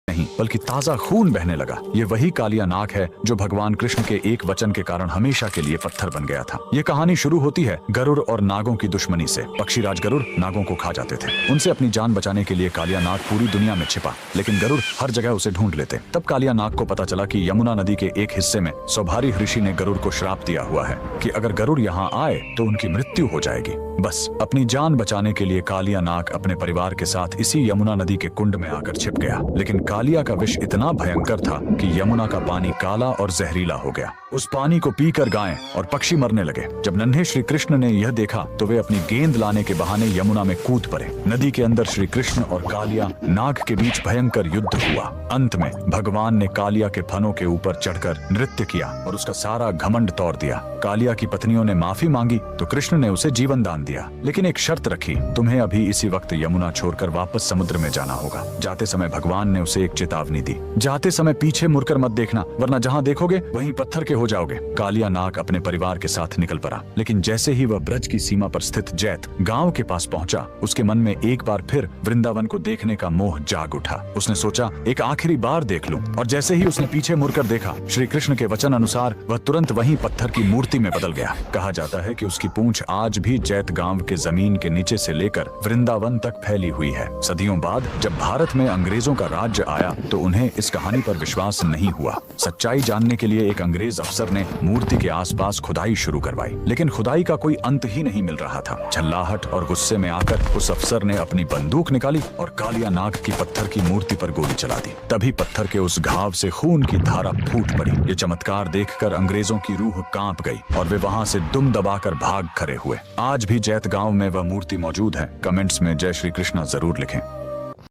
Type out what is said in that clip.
नहीं बल्कि ताजा खून बहने लगा। ये वही कालिया नाग है जो भगवान कृष्ण के एक वचन के कारण हमेशा के लिए पत्थर बन गया था। ये कहानी शुरू होती है गरुड़ और नागों की दुश्मनी से। पक्षीराज गरुड़ नागों को खा जाते थे। उनसे अपनी जान बचाने के लिए कालिया नाग पूरी दुनिया में छिपा, लेकिन गरुड़ हर जगह उसे ढूंढ लेते। तब कालिया नाग को पता चला कि यमुना नदी के एक हिस्से में सौभारी ऋषि ने गरुड़ को श्राप दिया हुआ है कि अगर गरुड़ यहाँ आए तो उनकी मृत्यु हो जाएगी। बस अपनी जान बचाने के लिए कालिया नाग अपने परिवार के साथ इसी यमुना नदी के कुंड में आकर छिप गया। लेकिन कालिया का विष इतना भयंकर था कि यमुना का पानी काला और जहरीला हो गया। उस पानी को पीकर गायें और पक्षी मरने लगे। जब नन्हे श्री कृष्ण ने यह देखा तो वे अपनी गेंद लाने के बहाने यमुना में कूद पड़े। नदी के अंदर श्री कृष्ण और कालिया नाग के बीच भयंकर युद्ध हुआ। अंत में भगवान ने कालिया के फनों के ऊपर चढ़कर नृत्य किया और उसका सारा घमंड तोड़ दिया। कालिया की पत्नियों ने माफी मांगी तो कृष्ण ने उसे जीवन दान दिया, लेकिन एक शर्त रखी, तुम्हें अभी इसी वक्त यमुना छोड़कर वापस समुद्र में जाना होगा। जाते समय भगवान ने उसे एक चेतावनी दी, जाते समय पीछे मुड़कर मत देखना, वरना जहाँ देखोगे वहीं पत्थर के हो जाओगे। कालिया नाग अपने परिवार के साथ निकल पड़ा, लेकिन जैसे ही वह ब्रज की सीमा पर स्थित जैत गांव के पास पहुंचा, उसके मन में एक बार फिर वृंदावन को देखने का मोह जाग उठा। उसने सोचा एक आखिरी बार देख लूं, और जैसे ही उसने पीछे मुड़कर देखा, श्री कृष्ण के वचन अनुसार वह तुरंत वहीं पत्थर की मूर्ति में बदल गया। कहा जाता है कि उसकी पूंछ आज भी जैत गांव के जमीन के नीचे से लेकर वृंदावन तक फैली हुई है। सदियों बाद जब भारत में अंग्रेजों का राज्य आया तो उन्हें इस कहानी पर विश्वास नहीं हुआ। सच्चाई जानने के लिए एक अंग्रेज अफसर ने मूर्ति के आसपास खुदाई शुरू करवाई, लेकिन खुदाई का कोई अंत ही नहीं मिल रहा था। झल्लाहट और गुस्से में आकर उस अफसर ने अपनी बंदूक निकाली और कालिया नाग की पत्थर की मूर्ति पर गोली चला दी। तभी पत्थर के उस घाव से खून की धारा फूट पड़ी। ये चमत्कार देखकर अंग्रेजों की रूह कांप गई और वे वहां से दुम दबाकर भाग खड़े हुए। आज भी जैत गांव में वह मूर्ति मौजूद है। कमेंट्स में जय श्री कृष्णा जरूर लिखें।